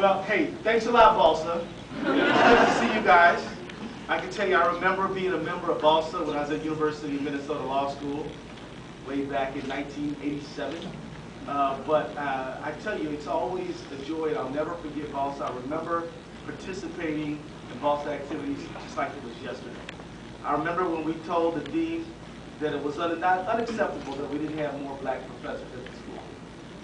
Well, hey, thanks a lot, Balsa. It's good to see you guys. I can tell you, I remember being a member of Balsa when I was at University of Minnesota Law School way back in 1987. But I tell you, it's always a joy, and I'll never forget Balsa. I remember participating in Balsa activities just like it was yesterday. I remember when we told the dean that it was unacceptable that we didn't have more black professors at the school.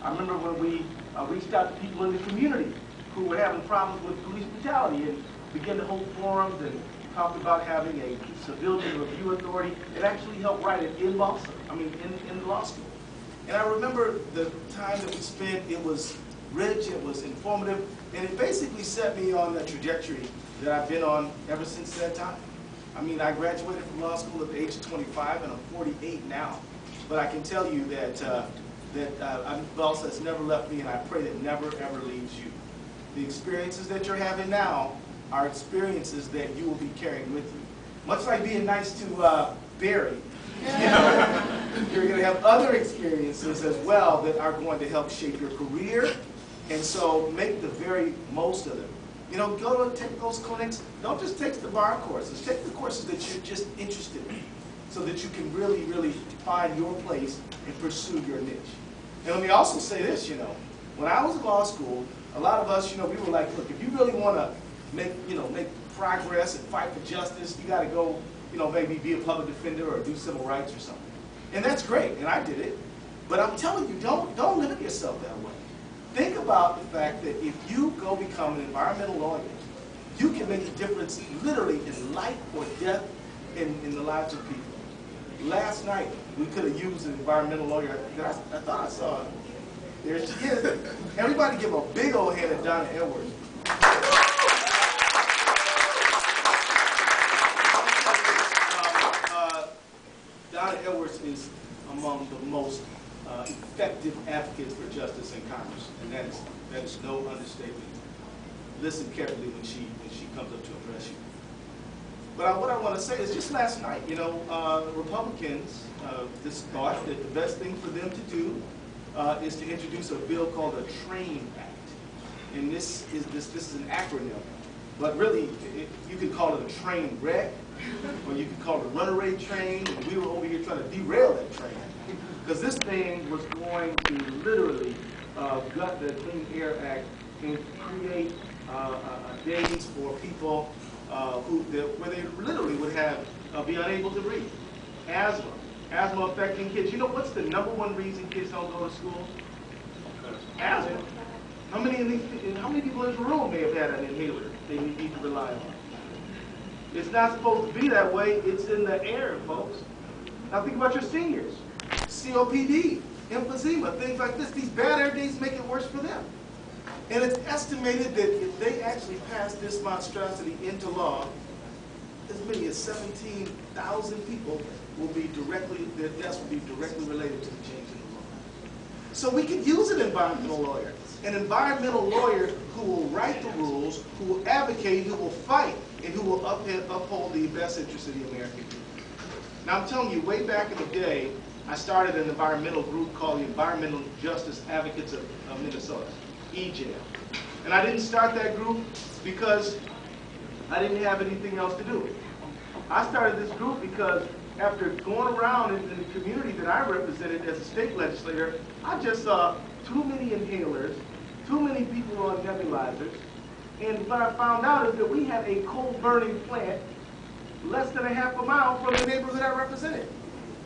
I remember when we reached out to people in the community who were having problems with police brutality and began to hold forums and talked about having a civilian review authority. It actually helped write it in Balsa, in law school. And I remember the time that we spent, it was rich, it was informative, and it basically set me on the trajectory that I've been on ever since that time. I mean, I graduated from law school at the age of 25, and I'm 48 now. But I can tell you that Balsa has never left me, and I pray that it never, ever leaves you. The experiences that you're having now are experiences that you will be carrying with you. Much like being nice to Barry, you're going to have other experiences as well that are going to help shape your career, and so make the very most of them. You know, go to take those clinics. Don't just take the bar courses. Take the courses that you're just interested in so that you can really, really find your place and pursue your niche. And let me also say this, when I was in law school, a lot of us, we were like, look, if you really want to make progress and fight for justice, you got to go, maybe be a public defender or do civil rights or something. And that's great, and I did it. But I'm telling you, don't limit yourself that way. Think about the fact that if you go become an environmental lawyer, you can make a difference literally in life or death in the lives of people. Last night, we could have used an environmental lawyer that I thought I saw. There she is. Everybody give a big old hand at Donna Edwards. Donna Edwards is among the most effective advocates for justice in Congress, and that is no understatement. Listen carefully when she comes up to address you. But what I want to say is, just last night, Republicans just thought that the best thing for them to do is to introduce a bill called the TRAIN Act, and this is an acronym, but really you could call it a train wreck, or you could call it a runaway train, and we were over here trying to derail that train. Because this thing was going to literally gut the Clean Air Act and create days for people where they literally would be unable to breathe. Asthma affecting kids. You know what's the #1 reason kids don't go to school? Asthma. How many people in this room may have had an inhaler they need to rely on? It's not supposed to be that way. It's in the air, folks. Now think about your seniors. COPD, emphysema, things like this. These bad air days make it worse for them. And it's estimated that if they actually pass this monstrosity into law, as many as 17,000 people their deaths will be directly related to the change in the law. So we could use an environmental lawyer who will write the rules, who will advocate, who will fight, and who will uphold the best interests of the American people. Now I'm telling you, way back in the day, I started an environmental group called the Environmental Justice Advocates of Minnesota, EJAM. And I didn't start that group because I didn't have anything else to do. I started this group because after going around in the community that I represented as a state legislator, I just saw too many inhalers, too many people on nebulizers, and what I found out is that we had a coal-burning plant less than a half a mile from the neighborhood I represented.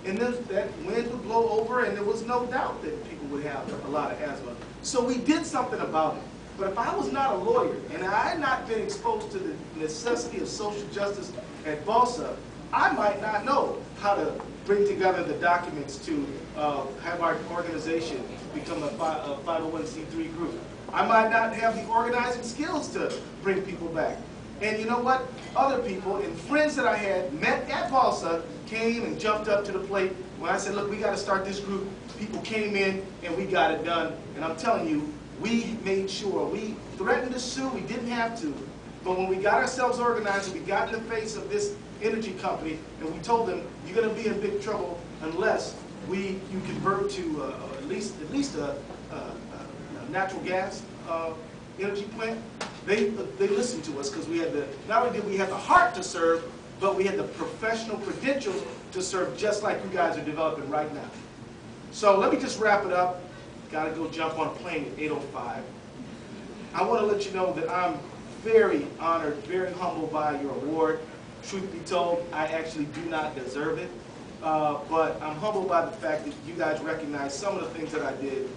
And then that wind would blow over, and there was no doubt that people would have a lot of asthma. So we did something about it. But if I was not a lawyer, and I had not been exposed to the necessity of social justice at Balsa, I might not know how to bring together the documents to have our organization become a 501c3 group. I might not have the organizing skills to bring people back. And you know what? Other people and friends that I had met at Balsa came and jumped up to the plate. When I said, look, we got to start this group, people came in and we got it done. And I'm telling you, we made sure. We threatened to sue. We didn't have to. But when we got ourselves organized, we got in the face of this energy company, and we told them, you're going to be in big trouble unless you convert to at least a natural gas energy plant, they listened to us because we had not only did we have the heart to serve, but we had the professional credentials to serve just like you guys are developing right now. So let me just wrap it up. Got to go jump on a plane at 8:05. I want to let you know that I'm very honored, very humbled by your award. Truth be told, I actually do not deserve it. But I'm humbled by the fact that you guys recognize some of the things that I did.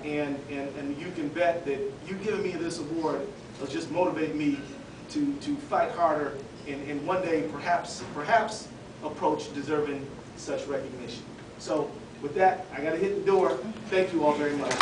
And you can bet that you giving me this award will just motivate me to fight harder and one day perhaps approach deserving such recognition. So with that, I got to hit the door. Thank you all very much.